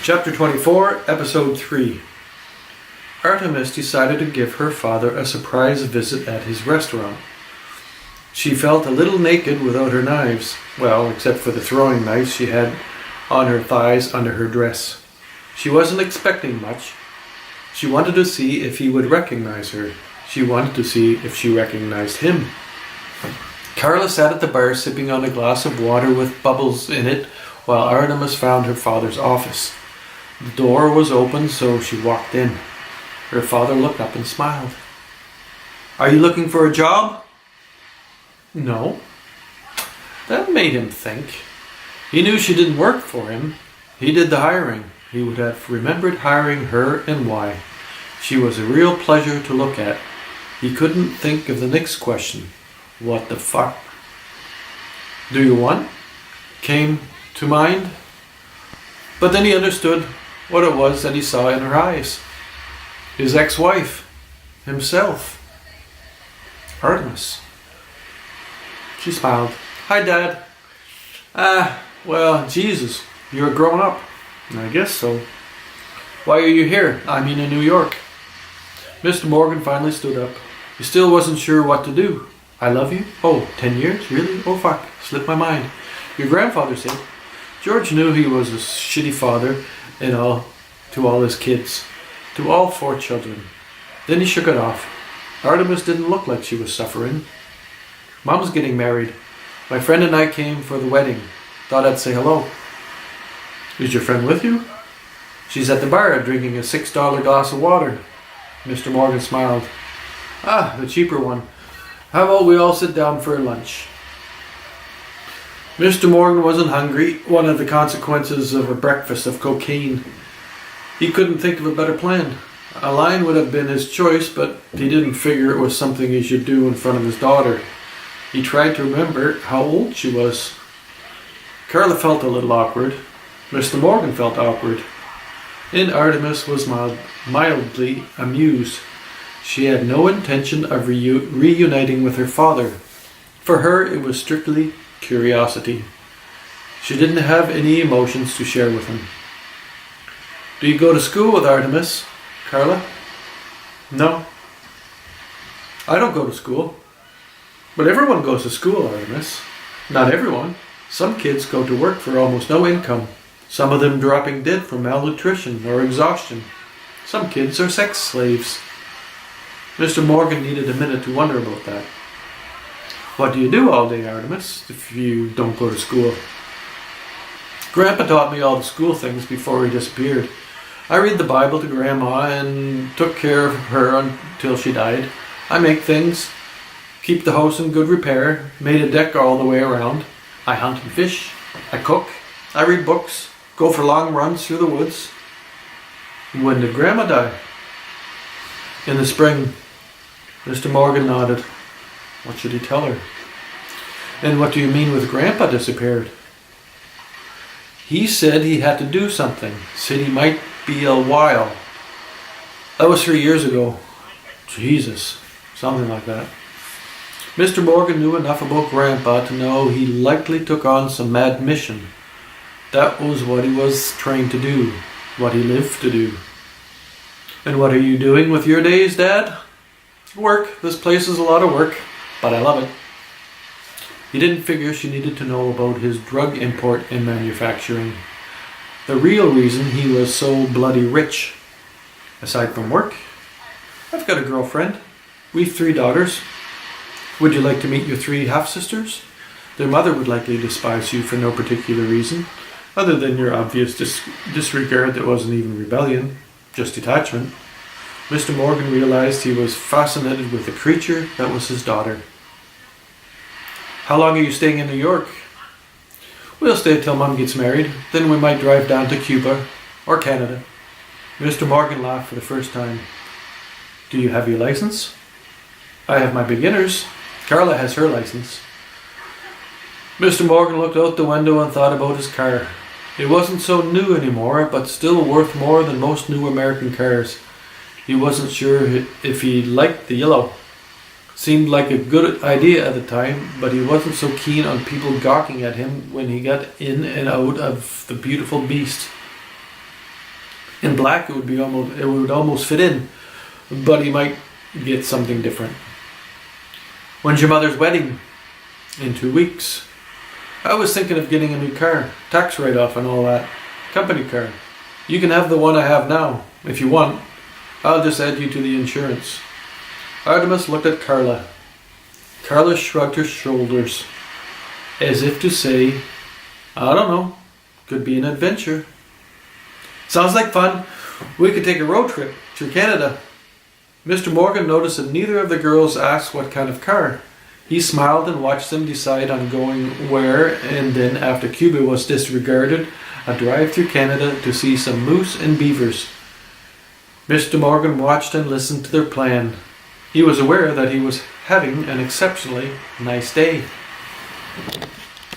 Chapter 24, Episode 3. Artemis decided to give her father a surprise visit at his restaurant. She felt a little naked without her knives, well, except for the throwing knives she had on her thighs under her dress. She wasn't expecting much. She wanted to see if he would recognize her. She wanted to see if she recognized him. Karla sat at the bar sipping on a glass of water with bubbles in it while Artemis found her father's office. The door was open, so she walked in. Her father looked up and smiled. "Are you looking for a job?" "No." That made him think. He knew she didn't work for him. He did the hiring. He would have remembered hiring her and why. She was a real pleasure to look at. He couldn't think of the next question. What the fuck? "Do you want?" came to mind. But then he understood what it was that he saw in her eyes. His ex-wife. Himself. Artemis. She smiled. "Hi, Dad." Well, Jesus, you're grown up." "I guess so." "Why are you here?" "I mean in New York." Mr. Morgan finally stood up. He still wasn't sure what to do. "I love you? Oh, 10 years? Really? Oh, fuck. Slipped my mind. Your grandfather said." George knew he was a shitty father to all his kids. To all 4 children. Then he shook it off. Artemis didn't look like she was suffering. "Mom's getting married. My friend and I came for the wedding. Thought I'd say hello." "Is your friend with you?" "She's at the bar drinking a $6 glass of water." Mr. Morgan smiled. "The cheaper one. How about we all sit down for lunch?" Mr. Morgan wasn't hungry, one of the consequences of a breakfast of cocaine. He couldn't think of a better plan. A line would have been his choice, but he didn't figure it was something he should do in front of his daughter. He tried to remember how old she was. Karla felt a little awkward. Mr. Morgan felt awkward. And Artemis was mildly amused. She had no intention of reuniting with her father. For her, it was strictly curiosity. She didn't have any emotions to share with him. "Do you go to school with Artemis, Karla?" "No." "I don't go to school." "But everyone goes to school, Artemis." "Not everyone. Some kids go to work for almost no income. Some of them dropping dead from malnutrition or exhaustion. Some kids are sex slaves." Mr. Morgan needed a minute to wonder about that. "What do you do all day, Artemis, if you don't go to school?" "Grandpa taught me all the school things before he disappeared. I read the Bible to Grandma and took care of her until she died. I make things, keep the house in good repair, made a deck all the way around. I hunt and fish. I cook. I read books, go for long runs through the woods." "When did Grandma die?" "In the spring." Mr. Morgan nodded. What should he tell her? "And what do you mean with Grandpa disappeared?" "He said he had to do something. Said he might be a while. That was 3 years ago." "Jesus." Something like that. Mr. Morgan knew enough about Grandpa to know he likely took on some mad mission. That was what he was trained to do. What he lived to do. "And what are you doing with your days, Dad?" "Work. This place is a lot of work. But I love it." He didn't figure she needed to know about his drug import and manufacturing. The real reason he was so bloody rich. Aside from work. "I've got a girlfriend. We've 3 daughters. Would you like to meet your 3 half-sisters? Their mother would likely despise you for no particular reason, other than your obvious disregard that wasn't even rebellion, just detachment." Mr. Morgan realized he was fascinated with the creature that was his daughter. "How long are you staying in New York?" "We'll stay till Mom gets married. Then we might drive down to Cuba or Canada." Mr. Morgan laughed for the first time. "Do you have your license?" "I have my beginner's. Karla has her license." Mr. Morgan looked out the window and thought about his car. It wasn't so new anymore, but still worth more than most new American cars. He wasn't sure if he liked the yellow. Seemed like a good idea at the time, but he wasn't so keen on people gawking at him when he got in and out of the beautiful beast. In black, it would almost fit in, but he might get something different. When's your mother's wedding? In 2 weeks. I was thinking of getting a new car, tax write-off and all that. Company car. You can have the one I have now, if you want. I'll just add you to the insurance. Artemis looked at Karla. Karla shrugged her shoulders, as if to say, I don't know, could be an adventure. Sounds like fun. We could take a road trip through Canada. Mr. Morgan noticed that neither of the girls asked what kind of car. He smiled and watched them decide on going where, and then, after Cuba was disregarded, a drive through Canada to see some moose and beavers. Mr. Morgan watched and listened to their plan. He was aware that he was having an exceptionally nice day.